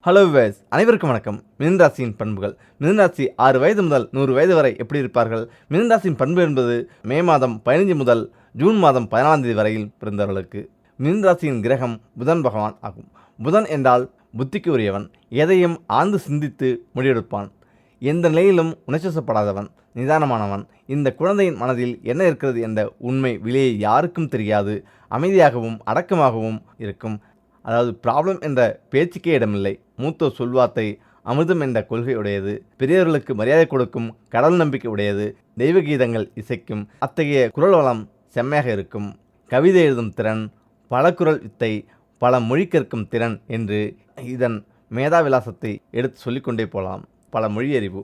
Hello viewers, அனைவருக்கும் வணக்கம். மிதுன ராசியின் பண்புகள். மிதுன ராசி 6 வயது முதல் 100 வயது வரை எப்படி இருப்பார்கள்? மிதுன ராசியின் பண்பு என்பது மே மாதம் 15 முதல் ஜூன் மாதம் 14 தேதி வரையில் பிறந்தவர்களுக்கு. மிதுன ராசியின் கிரகம் புதன் பகவான் ஆகும். புதன் என்றால் புத்திக்கு உரியவன். எதையும் ஆழ்ந்து சிந்தித்து முடிவெடுப்பான். எந்த நிலையிலும் உணர்ச்சிவசப்படாதவன், நிதானமானவன். இந்த குழந்தையின் மனதில் என்ன இருக்கிறது என்ற உண்மை விலையை யாருக்கும் தெரியாது. அமைதியாகவும் அடக்கமாகவும் இருக்கும். அதாவது ப்ராப்ளம் என்ற பேச்சுக்கே இடமில்லை. மூத்தோர் சொல்வார்த்தை அமிர்தம் என்ற கொள்கை உடையது. பெரியவர்களுக்கு மரியாதை கொடுக்கும் கடவுள் நம்பிக்கை உடையது. தெய்வ கீதங்கள் இசைக்கும். அத்தகைய குரல் வளம் செம்மையாக இருக்கும். கவிதை எழுதும் திறன், பல குரல் வித்தை, பல மொழி கற்கும் திறன் என்று இதன் மேதாவிலாசத்தை எடுத்து சொல்லிக்கொண்டே போகலாம். பல மொழி அறிவு.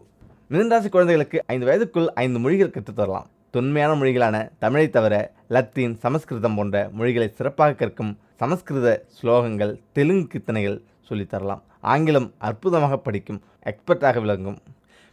மிதுன ராசி குழந்தைகளுக்கு 5 வயதுக்குள் 5 மொழிகள் கற்றுத்தரலாம். தொன்மையான மொழிகளான தமிழை தவிர லத்தீன், சமஸ்கிருதம் போன்ற மொழிகளை சிறப்பாக கற்கும் சமஸ்கிருத ஸ்லோகங்கள், தெலுங்கு கீர்த்தனைகள் சொல்லித்தரலாம். ஆங்கிலம் அற்புதமாக படிக்கும் எக்ஸ்பர்ட்டாக விளங்கும்.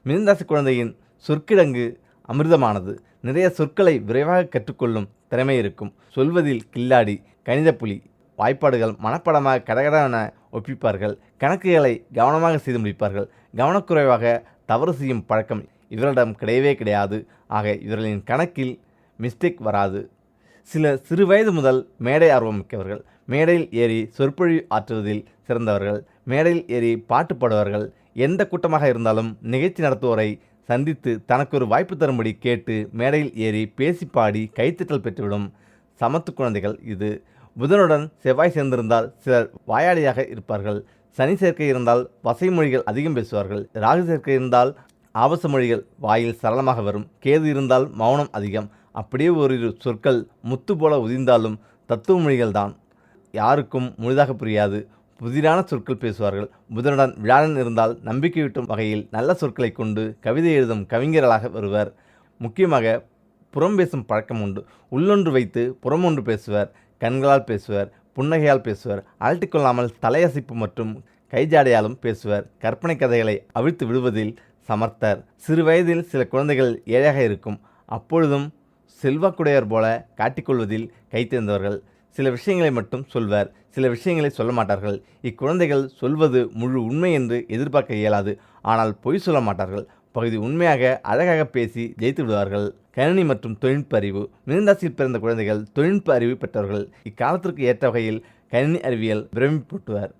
மிதுன ராசி குழந்தையின் சொற்கிடங்கு அமிர்தமானது. நிறைய சொற்களை விரைவாக கற்றுக்கொள்ளும் திறமை இருக்கும். சொல்வதில் கில்லாடி, கணித புலி. வாய்ப்பாடுகள் மனப்படமாக கடகடன ஒப்பிப்பார்கள். கணக்குகளை கவனமாக செய்து முடிப்பார்கள். கவனக்குறைவாக தவறு செய்யும் பழக்கம் இவரிடம் கிடையவே கிடையாது. ஆக இவர்களின் கணக்கில் மிஸ்டேக் வராது. சிறு வயது முதல் மேடை ஆர்வம் மிக்கவர்கள். மேடையில் ஏறி சொற்பொழிவு ஆற்றுவதில் சிறந்தவர்கள். மேடையில் ஏறி பாட்டு பாடுவார்கள். எந்த கூட்டமாக இருந்தாலும் நிகழ்ச்சி நடத்துவோரை சந்தித்து தனக்கு ஒரு வாய்ப்பு தரும்படி கேட்டு மேடையில் ஏறி பேசி பாடி கைத்தட்டல் பெற்றுவிடும் சமத்து குழந்தைகள் இது. புதனுடன் செவ்வாய் சேர்ந்திருந்தால் சிலர் வாயாடியாக இருப்பார்கள். சனி சேர்க்கை இருந்தால் வசை மொழிகள் அதிகம் பேசுவார்கள். ராகு சேர்க்கை இருந்தால் ஆபாச மொழிகள் வாயில் சரளமாக வரும். கேது இருந்தால் மௌனம் அதிகம். அப்படியே ஓரிரு சொற்கள் முத்து போல உதிர்ந்தாலும் தத்துவ மொழிகள் தான். யாருக்கும் முழுதாக புரியாது. புதிரான சொற்கள் பேசுவார்கள். புதனுடன் வியாழன் இருந்தால் நம்பிக்கையூட்டும் வகையில் நல்ல சொற்களை கொண்டு கவிதை எழுதும் கவிஞர்களாக வருவர். முக்கியமாக புறம் பேசும் பழக்கம் உண்டு. உள்ளொன்று வைத்து புறமொன்று பேசுவர். கண்களால் பேசுவர். புன்னகையால் பேசுவர். அலட்டிக்கொள்ளாமல் தலையசைப்பு மற்றும் கைஜாடையாலும் பேசுவர். கற்பனை கதைகளை அவிழ்த்து விடுவதில் சமர்த்தர். சிறு வயதில் சில குழந்தைகள் ஏழையாக இருக்கும். அப்பொழுதும் செல்வாக்குடையவர் போல காட்டிக்கொள்வதில் கைத்தேர்ந்தவர்கள். சில விஷயங்களை மட்டும் சொல்வர். சில விஷயங்களை சொல்ல மாட்டார்கள். இக்குழந்தைகள் சொல்வது முழு உண்மை என்று எதிர்பார்க்க இயலாது. ஆனால் பொய் சொல்ல மாட்டார்கள். பகுதி உண்மையாக அழகாக பேசி ஜெயித்து விடுவார்கள். கணினி மற்றும் தொழில்நுட்ப அறிவு. மிதுன ராசியில் பிறந்த குழந்தைகள் தொழில்நுட்ப அறிவு பெற்றவர்கள். இக்காலத்திற்கு ஏற்ற வகையில் கணினி அறிவியல் பிரமிப்பூட்டுவர்.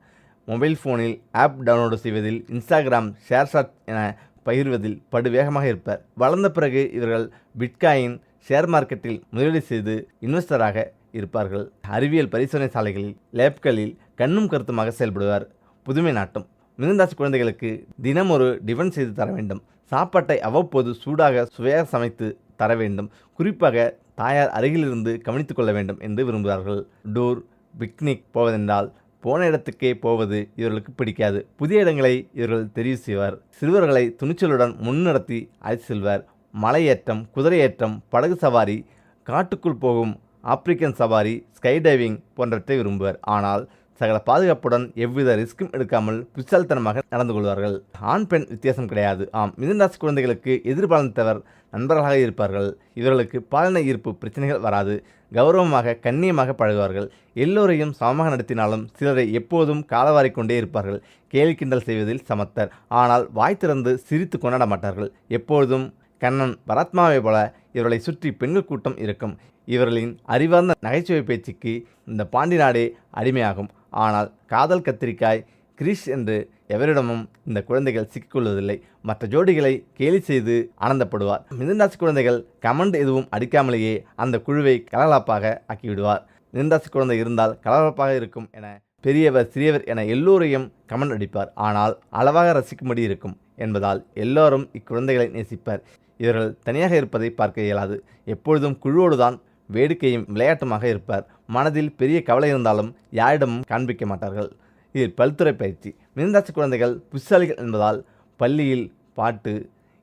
மொபைல் ஃபோனில் ஆப் டவுன்லோடு செய்வதில், இன்ஸ்டாகிராம், ஷேர்ஷாட் என பகிர்வதில் படுவேகமாக இருப்பர். வளர்ந்த பிறகு இவர்கள் பிட்காயின், ஷேர் மார்க்கெட்டில் முதலீடு செய்து இன்வெஸ்டராக இருப்பார்கள். அறிவியல் பரிசோதனை சாலைகளில், லேப்களில் கண்ணும் கருத்துமாக செயல்படுவார். புதுமை நாட்டம். மிதுன ராசி குழந்தைகளுக்கு தினம் ஒரு டிஃபன் செய்து தர வேண்டும். சாப்பாட்டை அவ்வப்போது சூடாக சுவையாக சமைத்து தர வேண்டும். குறிப்பாக தாயார் அருகிலிருந்து கவனித்து கொள்ள வேண்டும் என்று விரும்புகிறார்கள். டூர், பிக்னிக் போவதென்றால் போன இடத்துக்கே போவது இவர்களுக்கு பிடிக்காது. புதிய இடங்களை இவர்கள் தெரிவு செய்வார். சிறுவர்களை துணிச்சலுடன் முன்னடத்தி அழைத்து செல்வார். மலையேற்றம், குதிரையேற்றம், படகு சவாரி, காட்டுக்குள் போகும் ஆப்பிரிக்கன் சவாரி, ஸ்கை டைவிங் போன்றவற்றை விரும்புவர். ஆனால் சகல பாதுகாப்புடன் எவ்வித ரிஸ்க்கும் எடுக்காமல் புத்திசாலித்தனமாக நடந்து கொள்வார்கள். ஆண் பெண் வித்தியாசம் கிடையாது. ஆம், மிதுன ராசி குழந்தைகளுக்கு எதிர்பாலத்தவர் நண்பர்களாக இருப்பார்கள். இவர்களுக்கு பாலின ஈர்ப்பு பிரச்சனைகள் வராது. கௌரவமாக கண்ணியமாக பழகுவார்கள். எல்லோரையும் சமமாக நடத்தினாலும் சிலரை எப்போதும் காலவாரிக்கொண்டே இருப்பார்கள். கேலி கிண்டல் செய்வதில் சமத்தர். ஆனால் வாய் திறந்து சிரித்து கொண்டாட மாட்டார்கள். எப்பொழுதும் கண்ணன் பரத்மாவை போல இவர்களை சுற்றி பெண்கள் கூட்டம் இருக்கும். இவர்களின் அறிவார்ந்த நகைச்சுவை பேச்சுக்கு இந்த பாண்டி நாடே அடிமையாகும். ஆனால் காதல் கத்திரிக்காய் கிரீஷ் என்று எவரிடமும் இந்த குழந்தைகள் சிக்கிக்கொள்வதில்லை. மற்ற ஜோடிகளை கேலி செய்து ஆனந்தப்படுவார். மிதுன ராசி குழந்தைகள் கமெண்ட் எதுவும் அடிக்காமலேயே அந்த குழுவை கலகலப்பாக ஆக்கிவிடுவார். மிதுன ராசி குழந்தை இருந்தால் கலகலப்பாக இருக்கும் என பெரியவர் சிறியவர் என எல்லோரையும் கமெண்ட் அடிப்பார். ஆனால் அளவாக ரசிக்கும்படி இருக்கும் என்பதால் எல்லோரும் இக்குழந்தைகளை நேசிப்பர். இவர்கள் தனியாக இருப்பதை பார்க்க இயலாது. எப்பொழுதும் குழுவோடுதான் வேடிக்கையும் விளையாட்டுமாக இருப்பார். மனதில் பெரிய கவலை இருந்தாலும் யாரிடமும் காண்பிக்க மாட்டார்கள். இதில் பல்துறை பயிற்சி. மிதுன ராசி குழந்தைகள் புத்திசாலிகள் என்பதால் பள்ளியில் பாட்டு,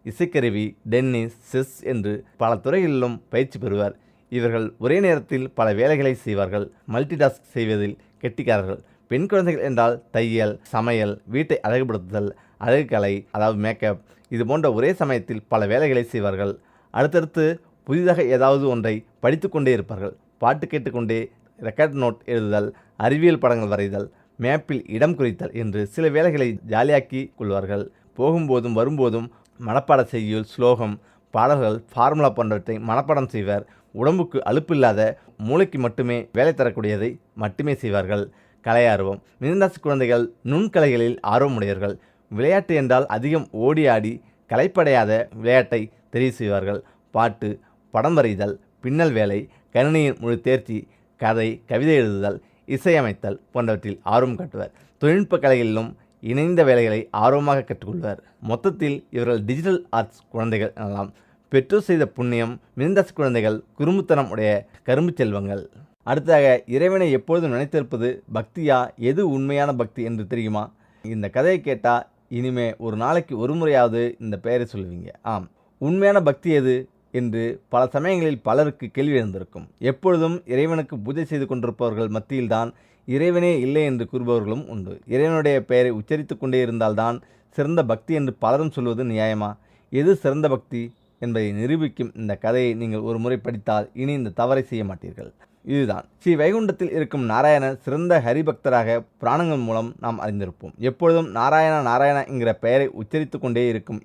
இசைக்கருவி, டென்னிஸ், செஸ் என்று பல துறைகளிலும் பயிற்சி பெறுவார். இவர்கள் ஒரே நேரத்தில் பல வேலைகளை செய்வார்கள். மல்டிடாஸ்க் செய்வதில் கெட்டிக்காரர்கள். பெண் குழந்தைகள் என்றால் தையல், சமையல், வீட்டை அழகுபடுத்துதல், அழகுக்கலை அதாவது மேக்கப் இது போன்ற ஒரே சமயத்தில் பல வேலைகளை செய்வார்கள். அடுத்தடுத்து புதிதாக ஏதாவது ஒன்றை படித்து கொண்டே இருப்பார்கள். பாட்டு கேட்டுக்கொண்டே ரெக்கார்ட் நோட் எழுதுதல், அறிவியல் படங்கள் வரைதல், மேப்பில் இடம் குறித்தல் என்று சில வேலைகளை ஜாலியாக்கி கொள்வார்கள். போகும்போதும் வரும்போதும் மனப்பாட செய்யுள், ஸ்லோகம், பாடல்கள், ஃபார்முலா போன்றவற்றை மனப்பாடம் செய்வர். உடம்புக்கு அலுப்பில்லாத, மூளைக்கு மட்டுமே வேலை தரக்கூடியதை மட்டுமே செய்வார்கள். கலையார்வம். மிதுனராசி குழந்தைகள் நுண்கலைகளில் ஆர்வமுடையவர்கள். விளையாட்டு என்றால் அதிகம் ஓடி ஆடி களைப்படையாத விளையாட்டை தெரிவு செய்வார்கள். பாட்டு, படம் வரைதல், பின்னல் வேலை, கணினியின் முழு தேர்ச்சி, கதை, கவிதை எழுதுதல், இசையமைத்தல் போன்றவற்றில் ஆர்வம் காட்டுவர். தொழில்நுட்ப கலைகளிலும் இணைந்த வேலைகளை ஆர்வமாக கற்றுக்கொள்வர். மொத்தத்தில் இவர்கள் டிஜிட்டல் ஆர்ட்ஸ் குழந்தைகள் எனலாம். பெற்றோர் செய்த புண்ணியம். மிதுனராசி குழந்தைகள் குறும்புத்தனம் உடைய கரும்பு செல்வங்கள். அடுத்ததாக, இறைவனை எப்பொழுதும் நினைத்திருப்பது பக்தியா, எது உண்மையான பக்தி என்று தெரியுமா? இந்த கதையை கேட்டால் இனிமே ஒரு நாளைக்கு ஒரு முறையாவது இந்த பெயரை சொல்லுவீங்க. ஆம், உண்மையான பக்தி எது என்று பல சமயங்களில் பலருக்கு கேள்வி எழுந்திருக்கும். எப்பொழுதும் இறைவனுக்கு பூஜை செய்து கொண்டிருப்பவர்கள் மத்தியில்தான் இறைவனே இல்லை என்று கூறுபவர்களும் உண்டு. இறைவனுடைய பெயரை உச்சரித்து கொண்டே இருந்தால்தான் சிறந்த பக்தி என்று பலரும் சொல்வது நியாயமா? எது சிறந்த பக்தி என்பதை நிரூபிக்கும் இந்த கதையை நீங்கள் ஒரு முறை படித்தால் இனி இந்த தவறை செய்ய மாட்டீர்கள். இதுதான் ஸ்ரீ வைகுண்டத்தில் இருக்கும் நாராயணர் சிறந்த ஹரிபக்தராக புராணங்கள் மூலம் நாம் அறிந்திருப்போம். எப்பொழுதும் நாராயணா நாராயணா என்கிற பெயரை உச்சரித்து கொண்டே இருக்கும்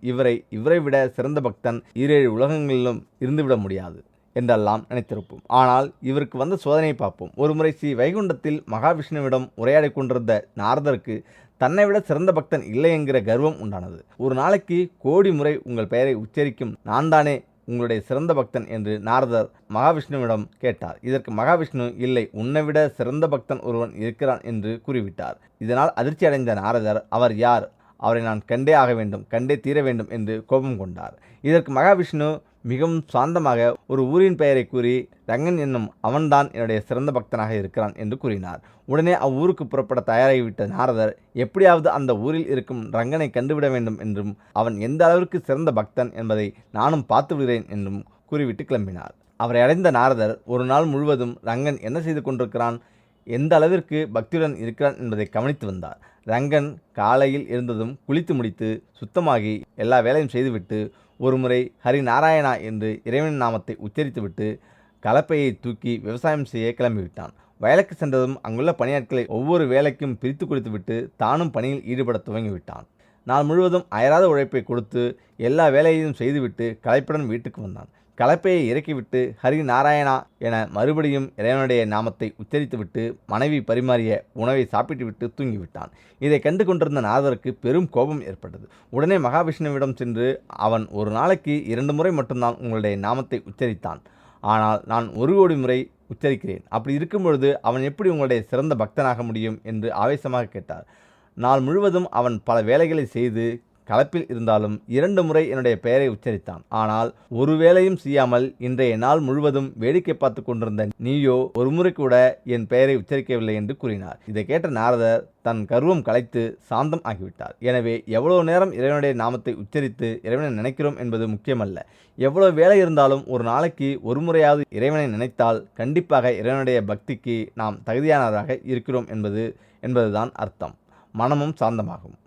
இவரை விட சிறந்த பக்தன் 7 உலகங்களிலும் இருந்துவிட முடியாது என்றெல்லாம் நினைத்திருப்போம். ஆனால் இவருக்கு வந்த சோதனையை பார்ப்போம். ஒருமுறை ஸ்ரீ வைகுண்டத்தில் மகாவிஷ்ணுவிடம் உரையாடி கொண்டிருந்த நாரதருக்கு தன்னை விட சிறந்த பக்தன் இல்லை என்கிற கர்வம் உண்டானது. ஒரு நாளைக்கு கோடி முறை உங்கள் பெயரை உச்சரிக்கும் நான் தானே உங்களுடைய சிறந்த பக்தன் என்று நாரதர் மகாவிஷ்ணுவிடம் கேட்டார். இதற்கு மகாவிஷ்ணு, இல்லை, உன்னை விட சிறந்த பக்தன் ஒருவன் இருக்கிறான் என்று கூறிவிட்டார். இதனால் அதிர்ச்சி அடைந்த நாரதர், அவர் யார்? அவரை நான் கண்டே ஆக வேண்டும், கண்டே தீர வேண்டும் என்று கோபம் கொண்டார். இதற்கு மகாவிஷ்ணு மிகவும் சாந்தமாக ஒரு ஊரின் பெயரை கூறி, ரங்கன் என்னும் அவன்தான் என்னுடைய சிறந்த பக்தனாக இருக்கிறான் என்று கூறினார். உடனே அவ்வூருக்கு புறப்பட தயாராகிவிட்ட நாரதர், எப்படியாவது அந்த ஊரில் இருக்கும் ரங்கனை கண்டுவிட வேண்டும் என்றும் அவன் எந்த அளவிற்கு சிறந்த பக்தன் என்பதை நானும் பார்த்து விடுகிறேன் என்றும் கூறிவிட்டு கிளம்பினார். அவரை அடைந்த நாரதர் ஒரு நாள் முழுவதும் ரங்கன் என்ன செய்து கொண்டிருக்கிறான், எந்த அளவிற்கு பக்தியுடன் இருக்கிறான் என்பதை கவனித்து வந்தார். ரங்கன் காலையில் எழுந்ததும் குளித்து முடித்து சுத்தமாகி எல்லா வேலையும் செய்துவிட்டு ஒருமுறை ஹரி நாராயணா என்று இறைவன் நாமத்தை உச்சரித்துவிட்டு கலப்பையை தூக்கி விவசாயம் செய்ய கிளம்பிவிட்டான். வயலுக்கு சென்றதும் அங்குள்ள பணியாட்களை ஒவ்வொரு வேலைக்கும் பிரித்து கொடுத்துவிட்டு தானும் பணியில் ஈடுபட துவங்கிவிட்டான். நாள் முழுவதும் அயராத உழைப்பை கொடுத்து எல்லா வேலையையும் செய்துவிட்டு களைப்புடன் வீட்டுக்கு வந்தான். கலப்பையை இறக்கிவிட்டு ஹரி நாராயணா என மறுபடியும் இறைவனுடைய நாமத்தை உச்சரித்துவிட்டு மனைவி பரிமாறிய உணவை சாப்பிட்டுவிட்டு தூங்கிவிட்டான். இதை கண்டு கொண்டிருந்த நாரதருக்கு பெரும் கோபம் ஏற்பட்டது. உடனே மகாவிஷ்ணுவிடம் சென்று, அவன் ஒரு நாளைக்கு 2 முறை மட்டும்தான் உங்களுடைய நாமத்தை உச்சரித்தான், ஆனால் நான் 1 கோடி முறை உச்சரிக்கிறேன். அப்படி இருக்கும் பொழுது அவன் எப்படி உங்களுடைய சிறந்த பக்தனாக முடியும் என்று ஆவேசமாக கேட்டார். நாள் முழுவதும் அவன் பல வேலைகளை செய்து கலப்பில் இருந்தாலும் 2 முறை என்னுடைய பெயரை உச்சரித்தான். ஆனால் ஒரு வேலையும் செய்யாமல் இன்றைய நாள் முழுவதும் வேடிக்கை பார்த்து கொண்டிருந்த நீயோ ஒரு முறை கூட என் பெயரை உச்சரிக்கவில்லை என்று கூறினார். இதை கேட்ட நாரதர் தன் கர்வம் கலைத்து சாந்தம் ஆகிவிட்டார். எனவே எவ்வளவு நேரம் இறைவனுடைய நாமத்தை உச்சரித்து இறைவனை நினைக்கிறோம் என்பது முக்கியமல்ல. எவ்வளவு வேலை இருந்தாலும் ஒரு நாளைக்கு ஒரு முறையாவது இறைவனை நினைத்தால் கண்டிப்பாக இறைவனுடைய பக்திக்கு நாம் தகுதியானவராக இருக்கிறோம் என்பதுதான் அர்த்தம். மனமும் சாந்தமாகும்.